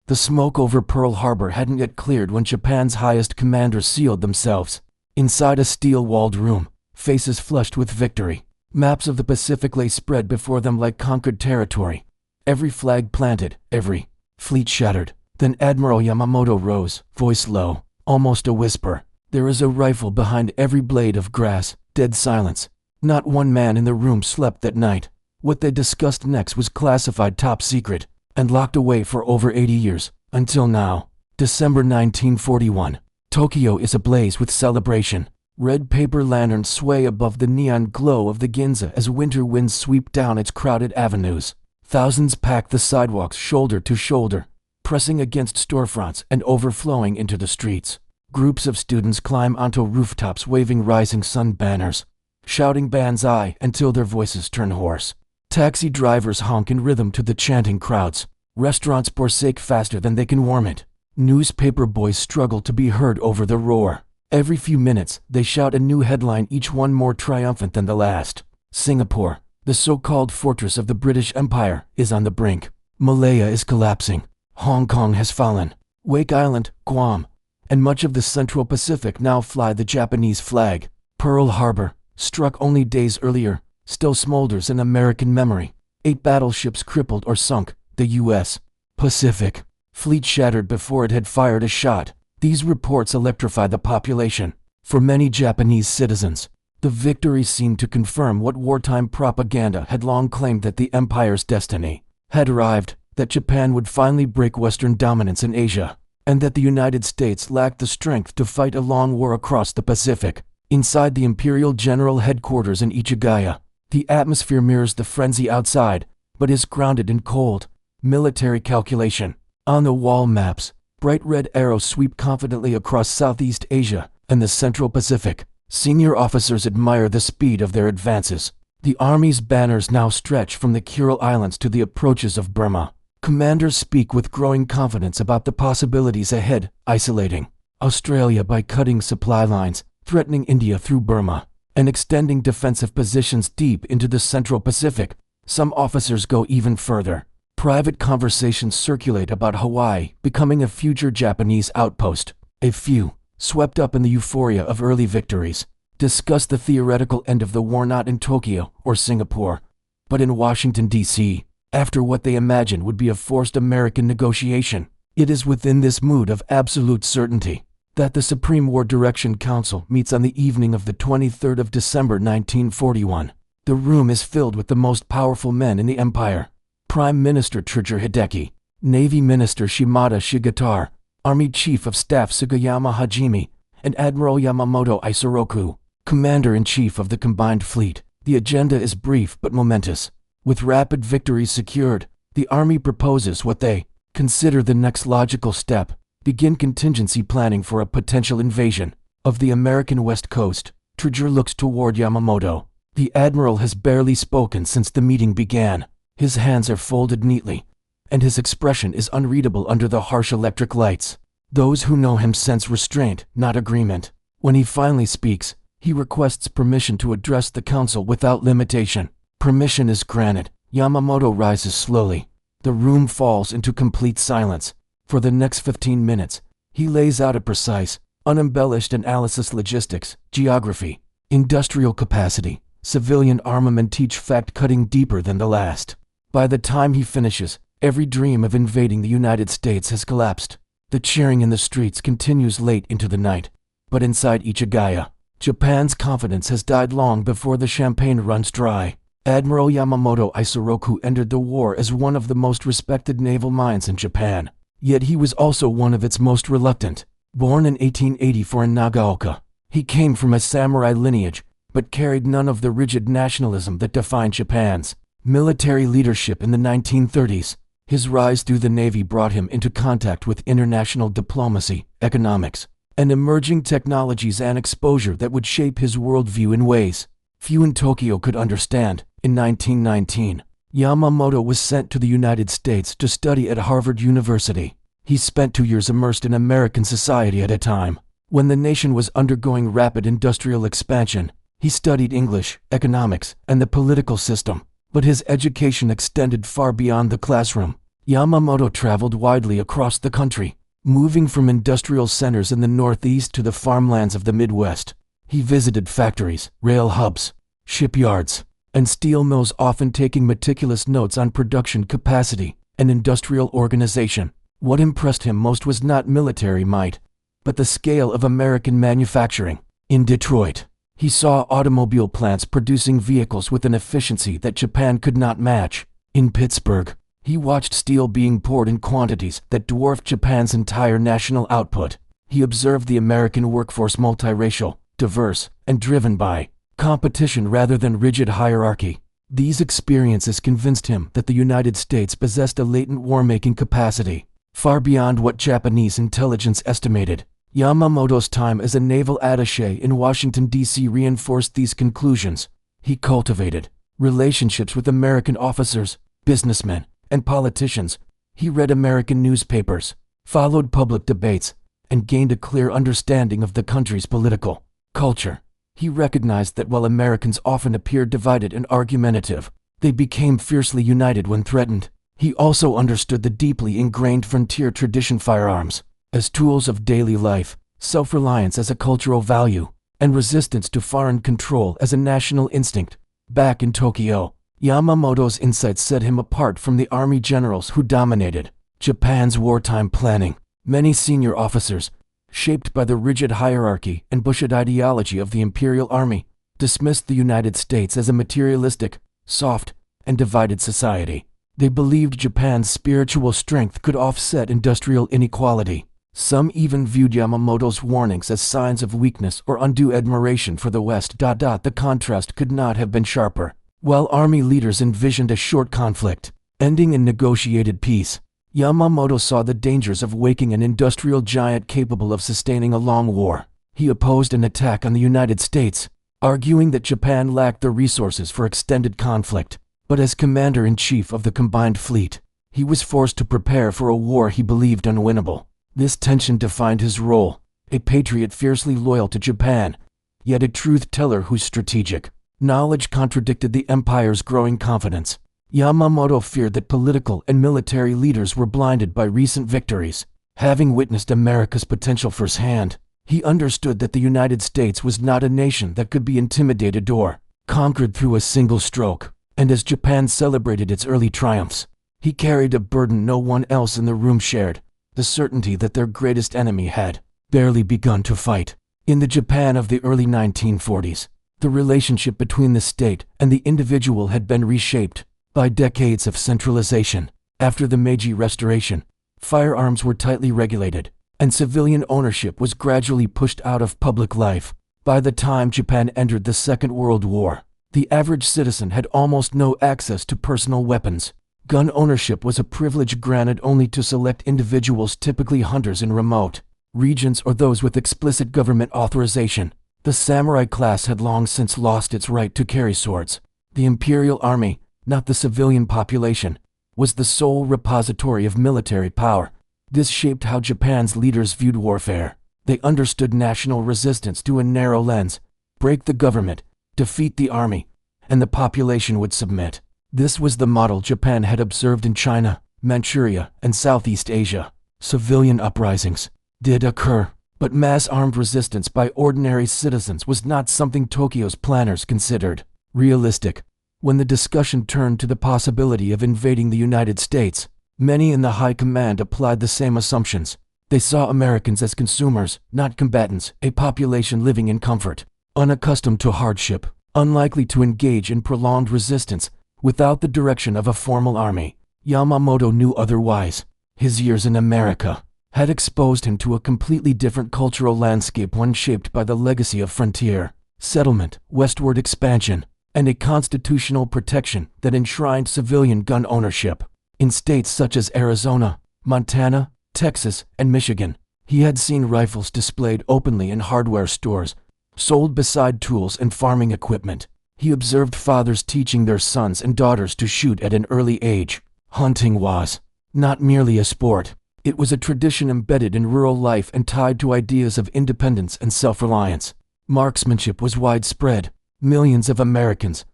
The smoke over Pearl Harbor hadn't yet cleared when Japan's highest commanders sealed themselves inside a steel-walled room, faces flushed with victory. Maps of the Pacific lay spread before them like conquered territory. Every flag planted, every fleet shattered. Then Admiral Yamamoto rose, voice low, almost a whisper. "There is a rifle behind every blade of grass." Dead silence. Not one man in the room slept that night. What they discussed next was classified top secret and locked away for over 80 years, until now. December 1941. Tokyo is ablaze with celebration. Red paper lanterns sway above the neon glow of the Ginza as winter winds sweep down its crowded avenues. Thousands pack the sidewalks shoulder to shoulder, pressing against storefronts and overflowing into the streets. Groups of students climb onto rooftops waving rising sun banners, shouting banzai until their voices turn hoarse. Taxi drivers honk in rhythm to the chanting crowds. Restaurants pour steak faster than they can warm it. Newspaper boys struggle to be heard over the roar. Every few minutes, they shout a new headline, each one more triumphant than the last. Singapore, the so-called fortress of the British Empire, is on the brink. Malaya is collapsing. Hong Kong has fallen. Wake Island, Guam, and much of the Central Pacific now fly the Japanese flag. Pearl Harbor, struck only days earlier, still smolders in American memory. 8 battleships crippled or sunk. The U.S. Pacific fleet shattered before it had fired a shot. These reports electrify the population. For many Japanese citizens, the victory seemed to confirm what wartime propaganda had long claimed, that the empire's destiny had arrived, that Japan would finally break Western dominance in Asia, and that the United States lacked the strength to fight a long war across the Pacific. Inside the Imperial General Headquarters in Ichigaya, the atmosphere mirrors the frenzy outside, but is grounded in cold military calculation. On the wall maps, bright red arrows sweep confidently across Southeast Asia and the Central Pacific. Senior officers admire the speed of their advances. The Army's banners now stretch from the Kuril Islands to the approaches of Burma. Commanders speak with growing confidence about the possibilities ahead, isolating Australia by cutting supply lines, threatening India through Burma, and extending defensive positions deep into the Central Pacific. Some officers go even further. Private conversations circulate about Hawaii becoming a future Japanese outpost. A few, swept up in the euphoria of early victories, discuss the theoretical end of the war, not in Tokyo or Singapore, but in Washington, D.C., after what they imagine would be a forced American negotiation. It is within this mood of absolute certainty that the Supreme War Direction Council meets on the evening of the 23rd of December 1941. The room is filled with the most powerful men in the empire. Prime Minister Trijur Hideki, Navy Minister Shimada Shigetar, Army Chief of Staff Sugiyama Hajime, and Admiral Yamamoto Isoroku, Commander-in-Chief of the Combined Fleet. The agenda is brief but momentous. With rapid victories secured, the Army proposes what they consider the next logical step: begin contingency planning for a potential invasion of the American West Coast. Trijur looks toward Yamamoto. The Admiral has barely spoken since the meeting began. His hands are folded neatly, and his expression is unreadable under the harsh electric lights. Those who know him sense restraint, not agreement. When he finally speaks, he requests permission to address the council without limitation. Permission is granted. Yamamoto rises slowly. The room falls into complete silence. For the next 15 minutes, he lays out a precise, unembellished analysis: logistics, geography, industrial capacity, civilian armament, each fact cutting deeper than the last. By the time he finishes, every dream of invading the United States has collapsed. The cheering in the streets continues late into the night. But inside Ichigaya, Japan's confidence has died long before the champagne runs dry. Admiral Yamamoto Isoroku entered the war as one of the most respected naval minds in Japan. Yet he was also one of its most reluctant. Born in 1884 in Nagaoka, he came from a samurai lineage, but carried none of the rigid nationalism that defined Japan's military leadership in the 1930s. His rise through the Navy brought him into contact with international diplomacy, economics, and emerging technologies, and exposure that would shape his worldview in ways few in Tokyo could understand. In 1919, Yamamoto was sent to the United States to study at Harvard University. He spent 2 years immersed in American society at a time when the nation was undergoing rapid industrial expansion. He studied English, economics, and the political system, but his education extended far beyond the classroom. Yamamoto traveled widely across the country, moving from industrial centers in the Northeast to the farmlands of the Midwest. He visited factories, rail hubs, shipyards, and steel mills, often taking meticulous notes on production capacity and industrial organization. What impressed him most was not military might, but the scale of American manufacturing. In Detroit, he saw automobile plants producing vehicles with an efficiency that Japan could not match. In Pittsburgh, he watched steel being poured in quantities that dwarfed Japan's entire national output. He observed the American workforce multiracial, diverse, and driven by competition rather than rigid hierarchy. These experiences convinced him that the United States possessed a latent war-making capacity, far beyond what Japanese intelligence estimated. Yamamoto's time as a naval attaché in Washington, D.C. reinforced these conclusions. He cultivated relationships with American officers, businessmen, and politicians. He read American newspapers, followed public debates, and gained a clear understanding of the country's political culture. He recognized that while Americans often appeared divided and argumentative, they became fiercely united when threatened. He also understood the deeply ingrained frontier tradition, firearms as tools of daily life, self-reliance as a cultural value, and resistance to foreign control as a national instinct. Back in Tokyo, Yamamoto's insights set him apart from the army generals who dominated Japan's wartime planning. Many senior officers, shaped by the rigid hierarchy and Bushido ideology of the Imperial Army, dismissed the United States as a materialistic, soft, and divided society. They believed Japan's spiritual strength could offset industrial inequality. Some even viewed Yamamoto's warnings as signs of weakness or undue admiration for the West. The contrast could not have been sharper. While army leaders envisioned a short conflict, ending in negotiated peace, Yamamoto saw the dangers of waking an industrial giant capable of sustaining a long war. He opposed an attack on the United States, arguing that Japan lacked the resources for extended conflict. But as commander-in-chief of the combined fleet, he was forced to prepare for a war he believed unwinnable. This tension defined his role, a patriot fiercely loyal to Japan, yet a truth-teller whose strategic knowledge contradicted the empire's growing confidence. Yamamoto feared that political and military leaders were blinded by recent victories. Having witnessed America's potential firsthand, he understood that the United States was not a nation that could be intimidated or conquered through a single stroke. And as Japan celebrated its early triumphs, he carried a burden no one else in the room shared, the certainty that their greatest enemy had barely begun to fight. In the Japan of the early 1940s, the relationship between the state and the individual had been reshaped by decades of centralization. After the Meiji Restoration, firearms were tightly regulated, and civilian ownership was gradually pushed out of public life. By the time Japan entered the Second World War, the average citizen had almost no access to personal weapons. Gun ownership was a privilege granted only to select individuals, typically hunters in remote regions or those with explicit government authorization. The samurai class had long since lost its right to carry swords. The Imperial Army, not the civilian population, was the sole repository of military power. This shaped how Japan's leaders viewed warfare. They understood national resistance through a narrow lens: break the government, defeat the army, and the population would submit. This was the model Japan had observed in China, Manchuria, and Southeast Asia. Civilian uprisings did occur, but mass-armed resistance by ordinary citizens was not something Tokyo's planners considered realistic. When the discussion turned to the possibility of invading the United States, many in the high command applied the same assumptions. They saw Americans as consumers, not combatants, a population living in comfort, unaccustomed to hardship, unlikely to engage in prolonged resistance without the direction of a formal army. Yamamoto knew otherwise. His years in America had exposed him to a completely different cultural landscape, one shaped by the legacy of frontier settlement, westward expansion, and a constitutional protection that enshrined civilian gun ownership. In states such as Arizona, Montana, Texas, and Michigan, he had seen rifles displayed openly in hardware stores, sold beside tools and farming equipment. He observed fathers teaching their sons and daughters to shoot at an early age. Hunting was not merely a sport. It was a tradition embedded in rural life and tied to ideas of independence and self-reliance. Marksmanship was widespread. Millions of Americans,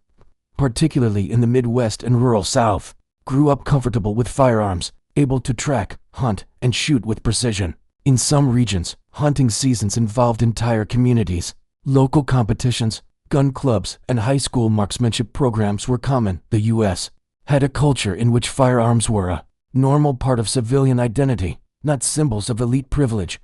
particularly in the Midwest and rural South, grew up comfortable with firearms, able to track, hunt, and shoot with precision. In some regions, hunting seasons involved entire communities. Local competitions, gun clubs, and high school marksmanship programs were common. The U.S. had a culture in which firearms were a normal part of civilian identity, not symbols of elite privilege.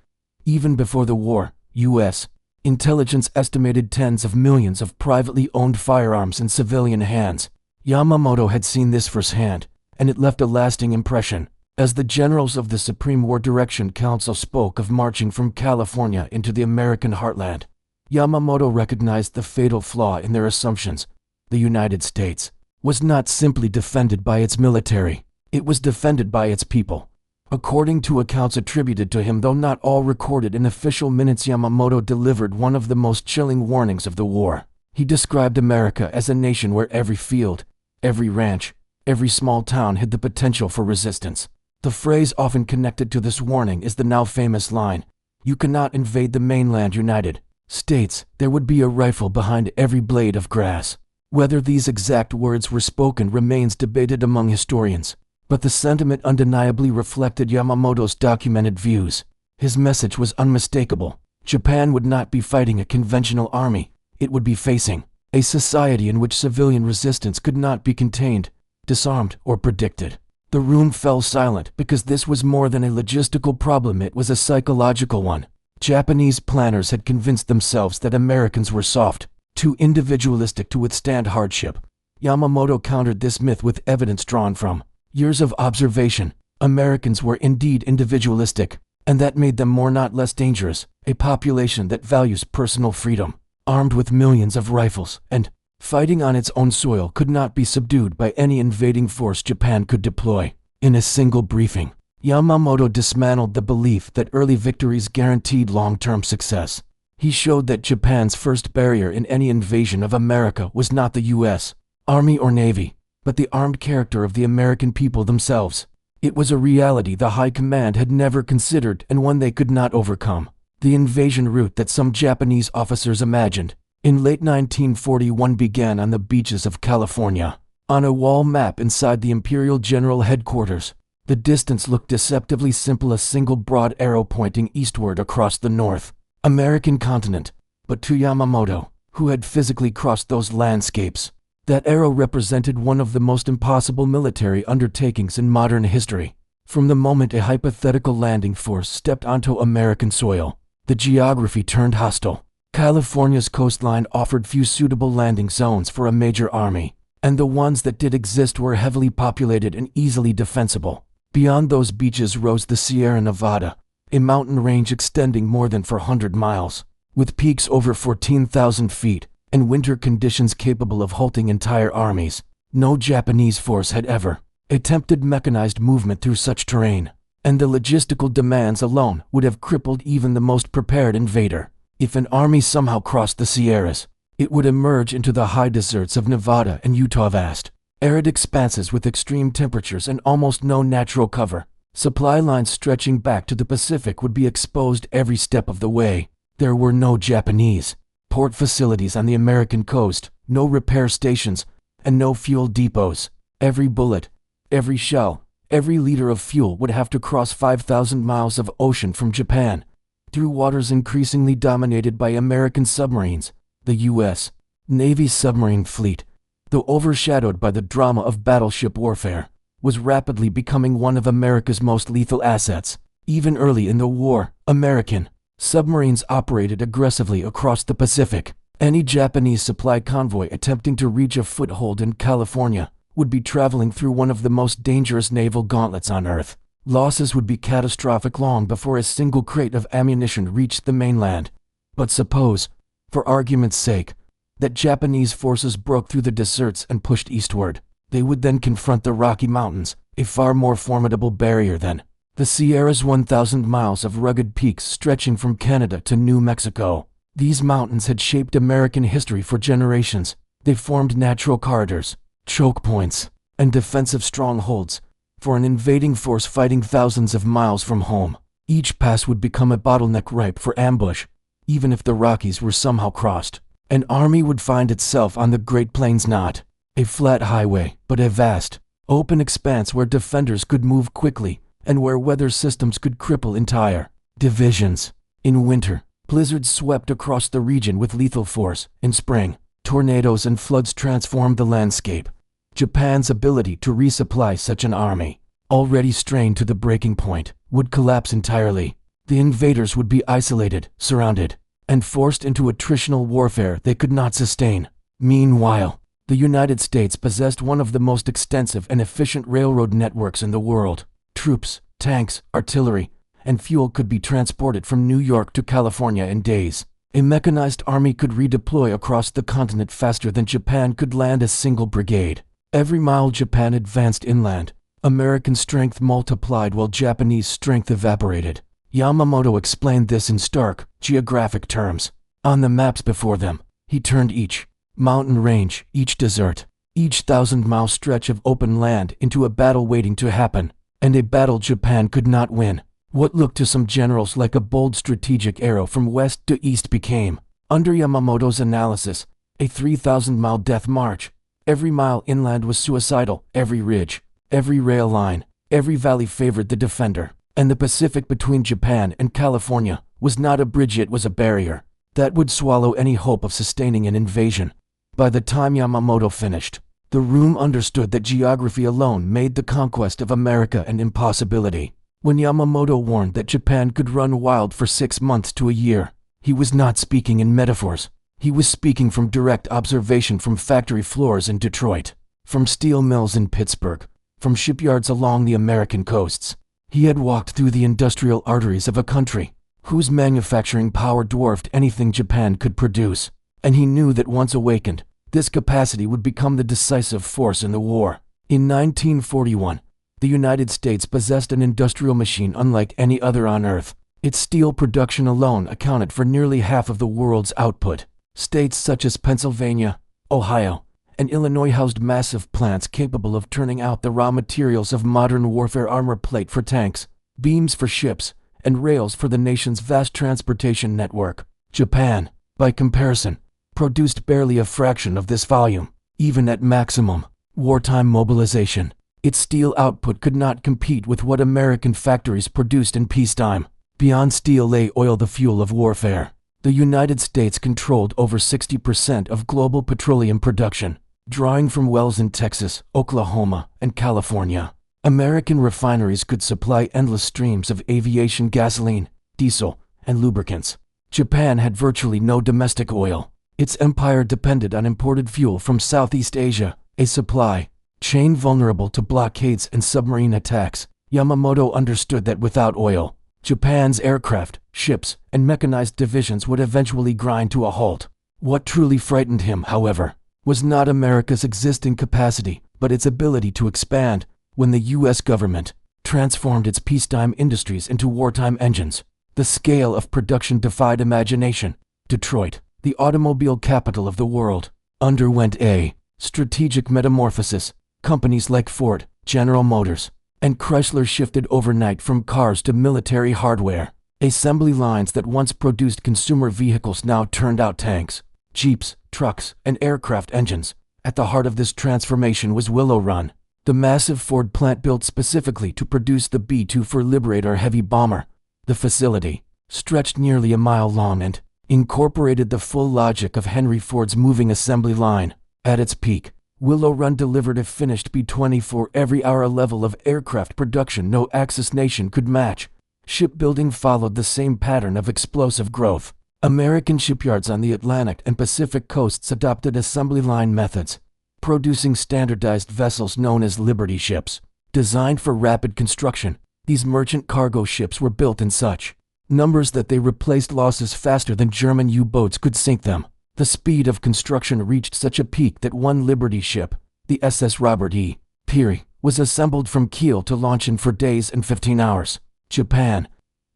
Even before the war, U.S. intelligence estimated tens of millions of privately owned firearms in civilian hands. Yamamoto had seen this firsthand, and it left a lasting impression. As the generals of the Supreme War Direction Council spoke of marching from California into the American heartland, Yamamoto recognized the fatal flaw in their assumptions. The United States was not simply defended by its military, it was defended by its people. According to accounts attributed to him, though not all recorded in official minutes, Yamamoto delivered one of the most chilling warnings of the war. He described America as a nation where every field, every ranch, every small town hid the potential for resistance. The phrase often connected to this warning is the now famous line, "You cannot invade the mainland United States, there would be a rifle behind every blade of grass." Whether these exact words were spoken remains debated among historians, but the sentiment undeniably reflected Yamamoto's documented views. His message was unmistakable. Japan would not be fighting a conventional army, it would be facing a society in which civilian resistance could not be contained, disarmed, or predicted. The room fell silent because this was more than a logistical problem, it was a psychological one. Japanese planners had convinced themselves that Americans were soft, too individualistic to withstand hardship. Yamamoto countered this myth with evidence drawn from years of observation. Americans were indeed individualistic, and that made them more not less dangerous, a population that values personal freedom, armed with millions of rifles, and fighting on its own soil could not be subdued by any invading force Japan could deploy. In a single briefing, Yamamoto dismantled the belief that early victories guaranteed long-term success. He showed that Japan's first barrier in any invasion of America was not the U.S. Army or Navy, but the armed character of the American people themselves. It was a reality the High Command had never considered and one they could not overcome. The invasion route that some Japanese officers imagined in late 1941 began on the beaches of California. On a wall map inside the Imperial General Headquarters, the distance looked deceptively simple, a single broad arrow pointing eastward across the North American continent. But to Yamamoto, who had physically crossed those landscapes, that arrow represented one of the most impossible military undertakings in modern history. From the moment a hypothetical landing force stepped onto American soil, the geography turned hostile. California's coastline offered few suitable landing zones for a major army, and the ones that did exist were heavily populated and easily defensible. Beyond those beaches rose the Sierra Nevada, a mountain range extending more than 400 miles, with peaks over 14,000 feet, and winter conditions capable of halting entire armies. No Japanese force had ever attempted mechanized movement through such terrain, and the logistical demands alone would have crippled even the most prepared invader. If an army somehow crossed the Sierras, it would emerge into the high deserts of Nevada and Utah, vast, arid expanses with extreme temperatures and almost no natural cover. Supply lines stretching back to the Pacific would be exposed every step of the way. There were no Japanese port facilities on the American coast, no repair stations, and no fuel depots. Every bullet, every shell, every liter of fuel would have to cross 5,000 miles of ocean from Japan, through waters increasingly dominated by American submarines. The U.S. Navy's submarine fleet, though overshadowed by the drama of battleship warfare, was rapidly becoming one of America's most lethal assets. Even early in the war, American submarines operated aggressively across the Pacific. Any Japanese supply convoy attempting to reach a foothold in California would be traveling through one of the most dangerous naval gauntlets on Earth. Losses would be catastrophic long before a single crate of ammunition reached the mainland. But suppose, for argument's sake, that Japanese forces broke through the deserts and pushed eastward. They would then confront the Rocky Mountains, a far more formidable barrier than the Sierra's 1,000 miles of rugged peaks stretching from Canada to New Mexico. These mountains had shaped American history for generations. They formed natural corridors, choke points, and defensive strongholds for an invading force fighting thousands of miles from home. Each pass would become a bottleneck ripe for ambush. Even if the Rockies were somehow crossed, an army would find itself on the Great Plains, not a flat highway, but a vast, Open expanse where defenders could move quickly, and where weather systems could cripple entire divisions. In winter, blizzards swept across the region with lethal force. In spring, tornadoes and floods transformed the landscape. Japan's ability to resupply such an army, already strained to the breaking point, would collapse entirely. The invaders would be isolated, surrounded, and forced into attritional warfare they could not sustain. Meanwhile, the United States possessed one of the most extensive and efficient railroad networks in the world. Troops, tanks, artillery, and fuel could be transported from New York to California in days. A mechanized army could redeploy across the continent faster than Japan could land a single brigade. Every mile Japan advanced inland, American strength multiplied while Japanese strength evaporated. Yamamoto explained this in stark, geographic terms. On the maps before them, he turned each mountain range, each desert, each 1,000-mile stretch of open land into a battle waiting to happen, and a battle Japan could not win. What looked to some generals like a bold strategic arrow from west to east became, under Yamamoto's analysis, a 3,000-mile death march. Every mile inland was suicidal, every ridge, every rail line, every valley favored the defender, and the Pacific between Japan and California was not a bridge, it was a barrier that would swallow any hope of sustaining an invasion. By the time Yamamoto finished, the room understood that geography alone made the conquest of America an impossibility. When Yamamoto warned that Japan could run wild for 6 months to a year, he was not speaking in metaphors. He was speaking from direct observation from factory floors in Detroit, from steel mills in Pittsburgh, from shipyards along the American coasts. He had walked through the industrial arteries of a country whose manufacturing power dwarfed anything Japan could produce, and he knew that once awakened, this capacity would become the decisive force in the war. In 1941, the United States possessed an industrial machine unlike any other on Earth. Its steel production alone accounted for nearly half of the world's output. States such as Pennsylvania, Ohio, and Illinois housed massive plants capable of turning out the raw materials of modern warfare: armor plate for tanks, beams for ships, and rails for the nation's vast transportation network. Japan, by comparison, produced barely a fraction of this volume. Even at maximum wartime mobilization, its steel output could not compete with what American factories produced in peacetime. Beyond steel lay oil, the fuel of warfare. The United States controlled over 60% of global petroleum production, drawing from wells in Texas, Oklahoma, and California. American refineries could supply endless streams of aviation gasoline, diesel, and lubricants. Japan had virtually no domestic oil. Its empire depended on imported fuel from Southeast Asia, a supply chain vulnerable to blockades and submarine attacks. Yamamoto understood that without oil, Japan's aircraft, ships, and mechanized divisions would eventually grind to a halt. What truly frightened him, however, was not America's existing capacity, but its ability to expand. When the U.S. government transformed its peacetime industries into wartime engines, the scale of production defied imagination. Detroit, the automobile capital of the world, underwent a strategic metamorphosis. Companies like Ford, General Motors, and Chrysler shifted overnight from cars to military hardware. Assembly lines that once produced consumer vehicles now turned out tanks, jeeps, trucks, and aircraft engines. At the heart of this transformation was Willow Run, the massive Ford plant built specifically to produce the B-2 Liberator heavy bomber. The facility stretched nearly a mile long and incorporated the full logic of Henry Ford's moving assembly line. At its peak, Willow Run delivered a finished B-24 every hour, a level of aircraft production no Axis nation could match. Shipbuilding followed the same pattern of explosive growth. American shipyards on the Atlantic and Pacific coasts adopted assembly line methods, producing standardized vessels known as Liberty ships. Designed for rapid construction, these merchant cargo ships were built in such numbers that they replaced losses faster than German U-boats could sink them. The speed of construction reached such a peak that one Liberty ship, the SS Robert E. Peary, was assembled from keel to launch in 4 days and 15 hours. Japan,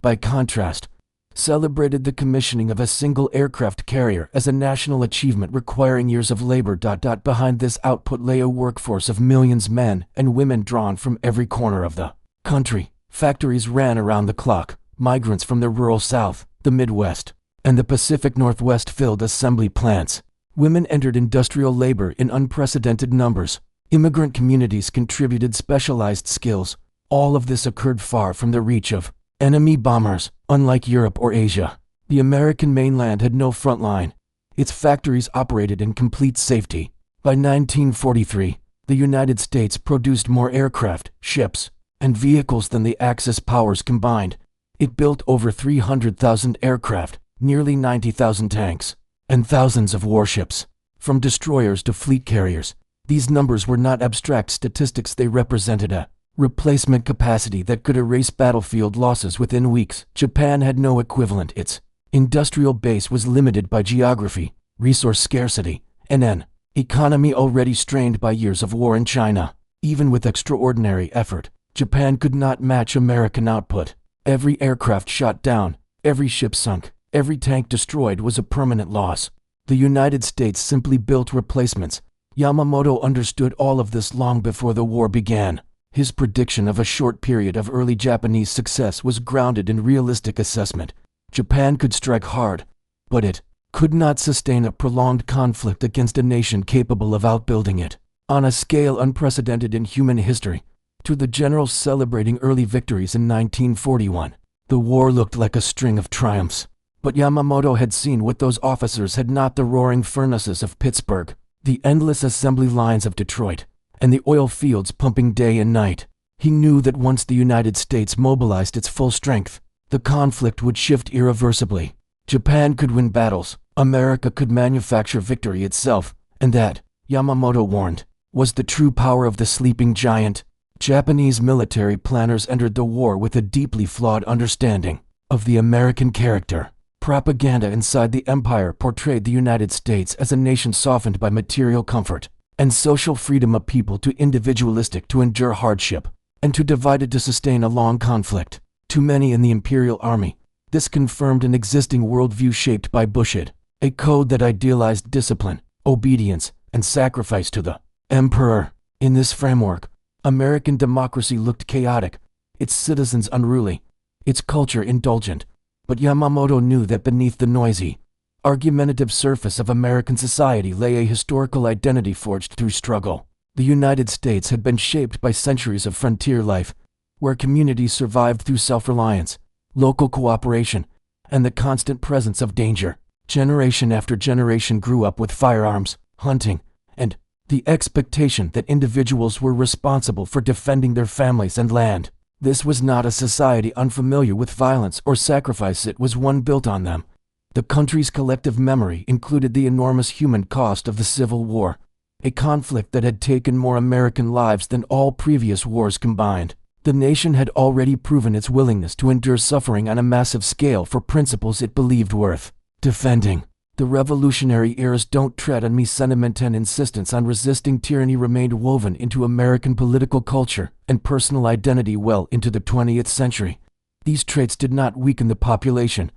by contrast, celebrated the commissioning of a single aircraft carrier as a national achievement requiring years of labor. Behind this output lay a workforce of millions men and women drawn from every corner of the country. Factories ran around the clock. Migrants from the rural South, the Midwest, and the Pacific Northwest filled assembly plants. Women entered industrial labor in unprecedented numbers. Immigrant communities contributed specialized skills. All of this occurred far from the reach of enemy bombers. Unlike Europe or Asia, the American mainland had no front line. Its factories operated in complete safety. By 1943, the United States produced more aircraft, ships, and vehicles than the Axis powers combined. It built over 300,000 aircraft, nearly 90,000 tanks, and thousands of warships. From destroyers to fleet carriers, these numbers were not abstract statistics, they represented a replacement capacity that could erase battlefield losses within weeks. Japan had no equivalent. Its industrial base was limited by geography, resource scarcity, and an economy already strained by years of war in China. Even with extraordinary effort, Japan could not match American output. Every aircraft shot down, every ship sunk, every tank destroyed was a permanent loss. The United States simply built replacements. Yamamoto understood all of this long before the war began. His prediction of a short period of early Japanese success was grounded in realistic assessment. Japan could strike hard, but it could not sustain a prolonged conflict against a nation capable of outbuilding it on a scale unprecedented in human history. To the generals celebrating early victories in 1941, the war looked like a string of triumphs. But Yamamoto had seen what those officers had not: the roaring furnaces of Pittsburgh, the endless assembly lines of Detroit, and the oil fields pumping day and night. He knew that once the United States mobilized its full strength, the conflict would shift irreversibly. Japan could win battles, America could manufacture victory itself, and that, Yamamoto warned, was the true power of the sleeping giant. Japanese military planners entered the war with a deeply flawed understanding of the American character. Propaganda inside the empire portrayed the United States as a nation softened by material comfort and social freedom, a people too individualistic to endure hardship, and too divided to sustain a long conflict. To many in the Imperial Army, this confirmed an existing worldview shaped by Bushido, a code that idealized discipline, obedience, and sacrifice to the emperor. In this framework, American democracy looked chaotic, its citizens unruly, its culture indulgent. But Yamamoto knew that beneath the noisy, argumentative surface of American society lay a historical identity forged through struggle. The United States had been shaped by centuries of frontier life, where communities survived through self-reliance, local cooperation, and the constant presence of danger. Generation after generation grew up with firearms, hunting, and the expectation that individuals were responsible for defending their families and land. This was not a society unfamiliar with violence or sacrifice, it was one built on them. The country's collective memory included the enormous human cost of the Civil War, a conflict that had taken more American lives than all previous wars combined. The nation had already proven its willingness to endure suffering on a massive scale for principles it believed worth defending. The Revolutionary era's "don't tread on me" sentiment and insistence on resisting tyranny remained woven into American political culture and personal identity well into the 20th century. These traits did not weaken the population,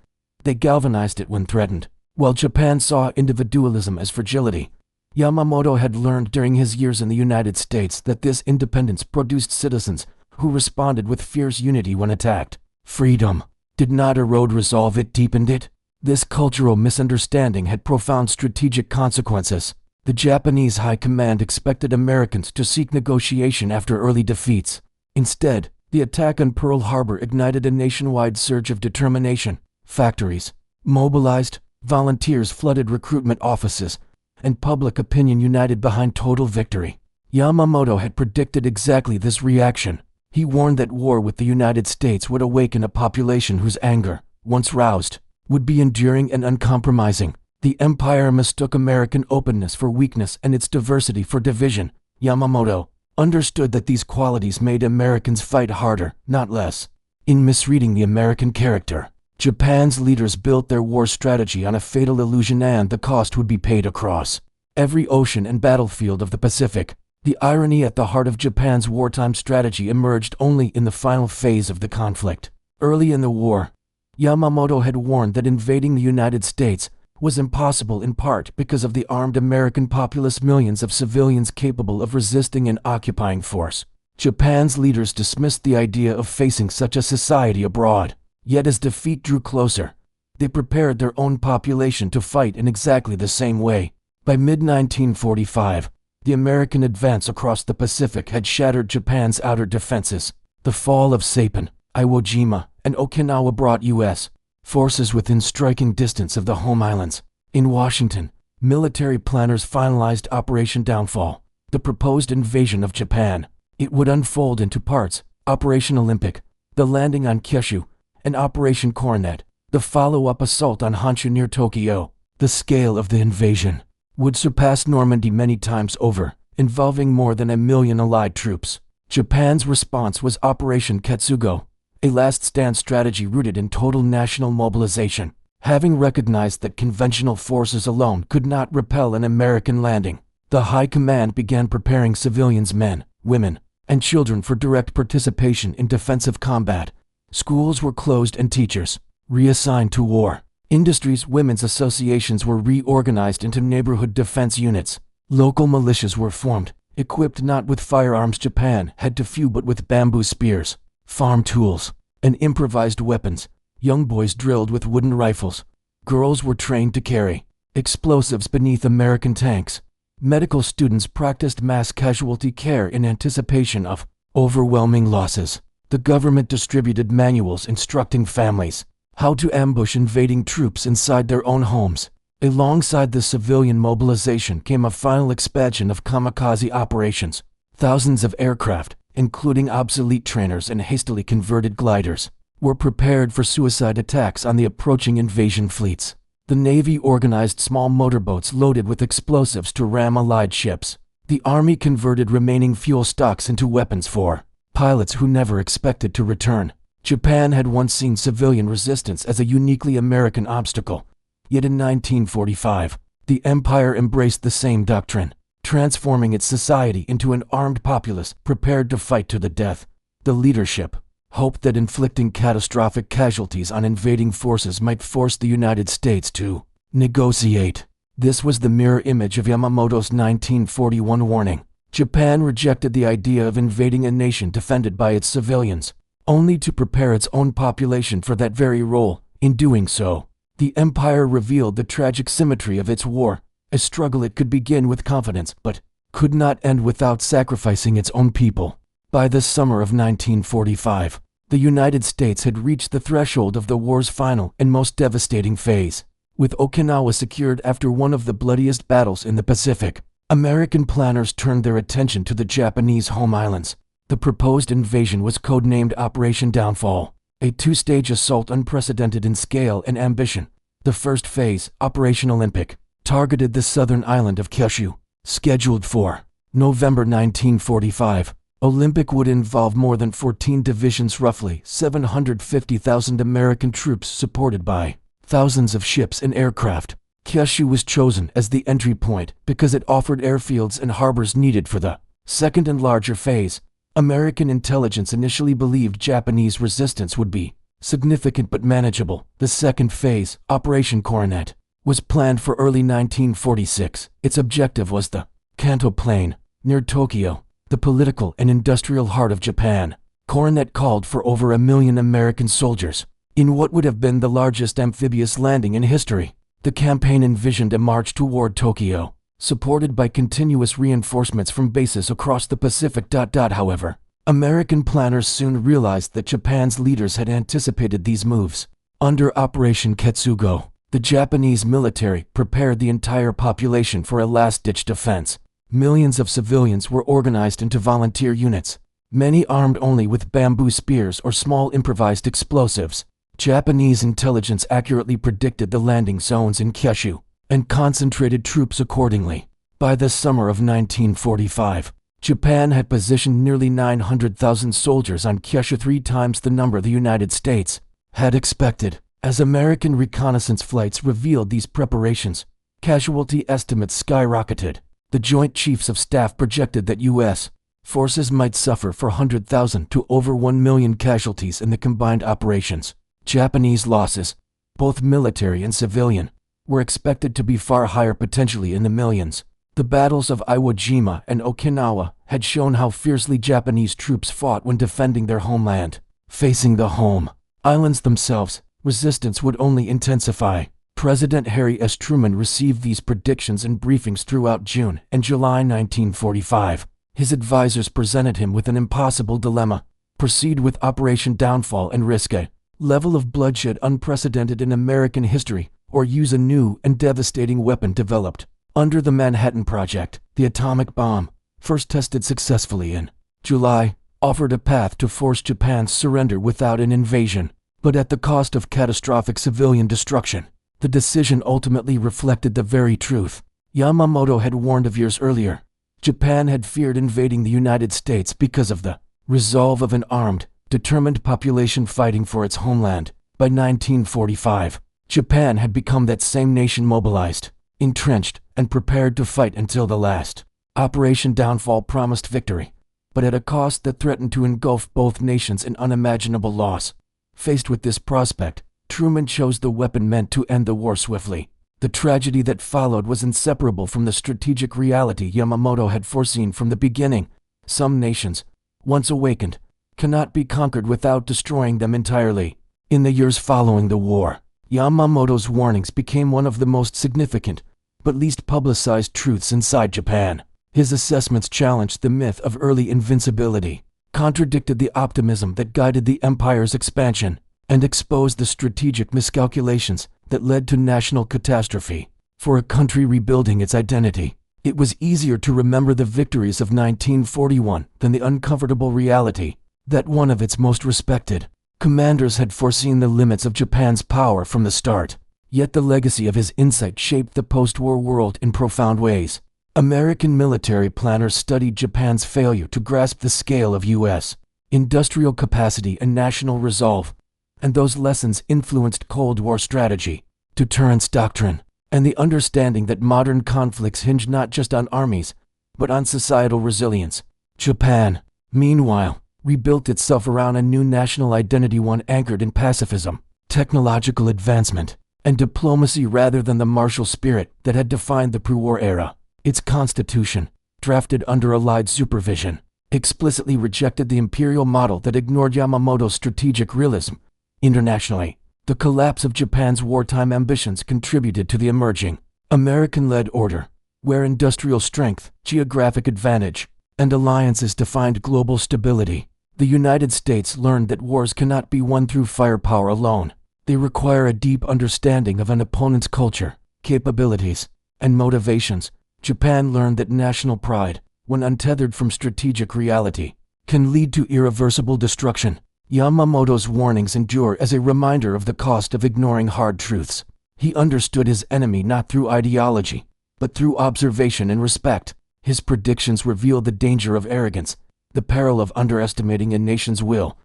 they galvanized it when threatened. While Japan saw individualism as fragility, Yamamoto had learned during his years in the United States that this independence produced citizens who responded with fierce unity when attacked. Freedom did not erode resolve, it deepened it. This cultural misunderstanding had profound strategic consequences. The Japanese high command expected Americans to seek negotiation after early defeats. Instead, the attack on Pearl Harbor ignited a nationwide surge of determination. Factories mobilized, volunteers flooded recruitment offices, and public opinion united behind total victory. Yamamoto had predicted exactly this reaction. He warned that war with the United States would awaken a population whose anger, once roused, would be enduring and uncompromising. The empire mistook American openness for weakness and its diversity for division. Yamamoto understood that these qualities made Americans fight harder, not less. In misreading the American character, Japan's leaders built their war strategy on a fatal illusion, and the cost would be paid across every ocean and battlefield of the Pacific. The irony at the heart of Japan's wartime strategy emerged only in the final phase of the conflict. Early in the war, Yamamoto had warned that invading the United States was impossible, in part because of the armed American populace, millions of civilians capable of resisting an occupying force. Japan's leaders dismissed the idea of facing such a society abroad. Yet as defeat drew closer, they prepared their own population to fight in exactly the same way. By mid-1945, The American advance across the Pacific had shattered Japan's outer defenses. The fall of Saipan, Iwo Jima, and Okinawa brought U.S. forces within striking distance of the home islands. In Washington, military planners finalized Operation Downfall, the proposed invasion of Japan. It would unfold into parts: Operation Olympic, the landing on Kyushu, and Operation Coronet, the follow-up assault on Honshu near Tokyo. The scale of the invasion would surpass Normandy many times over, involving more than 1 million Allied troops. Japan's response was Operation Katsugo, a last-stand strategy rooted in total national mobilization. Having recognized that conventional forces alone could not repel an American landing, the High Command began preparing civilians, men, women, and children for direct participation in defensive combat. Schools were closed and teachers reassigned to war. Industries' women's associations were reorganized into neighborhood defense units. Local militias were formed, equipped not with firearms Japan had too few but with bamboo spears, farm tools, and improvised weapons. Young boys drilled with wooden rifles. Girls were trained to carry explosives beneath American tanks. Medical students practiced mass casualty care in anticipation of overwhelming losses. The government distributed manuals instructing families how to ambush invading troops inside their own homes. Alongside the civilian mobilization came a final expansion of kamikaze operations. Thousands of aircraft, including obsolete trainers and hastily converted gliders, were prepared for suicide attacks on the approaching invasion fleets. The Navy organized small motorboats loaded with explosives to ram Allied ships. The Army converted remaining fuel stocks into weapons for pilots who never expected to return. Japan had once seen civilian resistance as a uniquely American obstacle. Yet in 1945, the empire embraced the same doctrine, transforming its society into an armed populace prepared to fight to the death. The leadership hoped that inflicting catastrophic casualties on invading forces might force the United States to negotiate. This was the mirror image of Yamamoto's 1941 warning. Japan rejected the idea of invading a nation defended by its civilians, only to prepare its own population for that very role. In doing so, the empire revealed the tragic symmetry of its war, a struggle it could begin with confidence but could not end without sacrificing its own people. By the summer of 1945, the United States had reached the threshold of the war's final and most devastating phase. With Okinawa secured after one of the bloodiest battles in the Pacific, American planners turned their attention to the Japanese home islands. The proposed invasion was codenamed Operation Downfall, a two-stage assault unprecedented in scale and ambition. The first phase, Operation Olympic, targeted the southern island of Kyushu. Scheduled for November 1945, Olympic would involve more than 14 divisions, roughly 750,000 American troops supported by thousands of ships and aircraft. Kyushu was chosen as the entry point because it offered airfields and harbors needed for the second and larger phase. American intelligence initially believed Japanese resistance would be significant but manageable. The second phase, Operation Coronet, was planned for early 1946. Its objective was the Kanto Plain, near Tokyo, the political and industrial heart of Japan. Coronet called for over 1 million American soldiers in what would have been the largest amphibious landing in history. The campaign envisioned a march toward Tokyo, supported by continuous reinforcements from bases across the Pacific. However, American planners soon realized that Japan's leaders had anticipated these moves. Under Operation Katsugo, the Japanese military prepared the entire population for a last-ditch defense. Millions of civilians were organized into volunteer units, many armed only with bamboo spears or small improvised explosives. Japanese intelligence accurately predicted the landing zones in Kyushu and concentrated troops accordingly. By the summer of 1945, Japan had positioned nearly 900,000 soldiers on Kyushu, 3 times the number the United States had expected. As American reconnaissance flights revealed these preparations, casualty estimates skyrocketed. The Joint Chiefs of Staff projected that U.S. forces might suffer 400,000 to over 1 million casualties in the combined operations. Japanese losses, both military and civilian, were expected to be far higher, potentially in the millions. The battles of Iwo Jima and Okinawa had shown how fiercely Japanese troops fought when defending their homeland. Facing the home islands themselves, resistance would only intensify. President Harry S. Truman received these predictions and briefings throughout June and July 1945. His advisors presented him with an impossible dilemma: proceed with Operation Downfall and risk a level of bloodshed unprecedented in American history, or use a new and devastating weapon developed under the Manhattan Project. The atomic bomb, first tested successfully in July, offered a path to force Japan's surrender without an invasion, but at the cost of catastrophic civilian destruction. The decision ultimately reflected the very truth Yamamoto had warned of years earlier. Japan had feared invading the United States because of the resolve of an armed, determined population fighting for its homeland. By 1945, Japan had become that same nation, mobilized, entrenched, and prepared to fight until the last. Operation Downfall promised victory, but at a cost that threatened to engulf both nations in unimaginable loss. Faced with this prospect, Truman chose the weapon meant to end the war swiftly. The tragedy that followed was inseparable from the strategic reality Yamamoto had foreseen from the beginning. Some nations, once awakened, cannot be conquered without destroying them entirely. In the years following the war, Yamamoto's warnings became one of the most significant, but least publicized truths inside Japan. His assessments challenged the myth of early invincibility, contradicted the optimism that guided the empire's expansion, and exposed the strategic miscalculations that led to national catastrophe. For a country rebuilding its identity, it was easier to remember the victories of 1941 than the uncomfortable reality that one of its most respected commanders had foreseen the limits of Japan's power from the start. Yet the legacy of his insight shaped the post-war world in profound ways. American military planners studied Japan's failure to grasp the scale of U.S. industrial capacity and national resolve, and those lessons influenced Cold War strategy, deterrence doctrine, and the understanding that modern conflicts hinge not just on armies, but on societal resilience. Japan, meanwhile, rebuilt itself around a new national identity, one anchored in pacifism, technological advancement, and diplomacy rather than the martial spirit that had defined the pre-war era. Its constitution, drafted under Allied supervision, explicitly rejected the imperial model that ignored Yamamoto's strategic realism. Internationally, the collapse of Japan's wartime ambitions contributed to the emerging American-led order, where industrial strength, geographic advantage, and alliances defined global stability. The United States learned that wars cannot be won through firepower alone. They require a deep understanding of an opponent's culture, capabilities, and motivations. Japan learned that national pride, when untethered from strategic reality, can lead to irreversible destruction. Yamamoto's warnings endure as a reminder of the cost of ignoring hard truths. He understood his enemy not through ideology, but through observation and respect. His predictions reveal the danger of arrogance, the peril of underestimating a nation's will,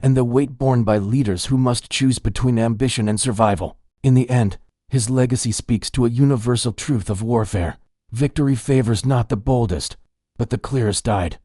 and the weight borne by leaders who must choose between ambition and survival. In the end, his legacy speaks to a universal truth of warfare. Victory favors not the boldest, but the clearest eyed.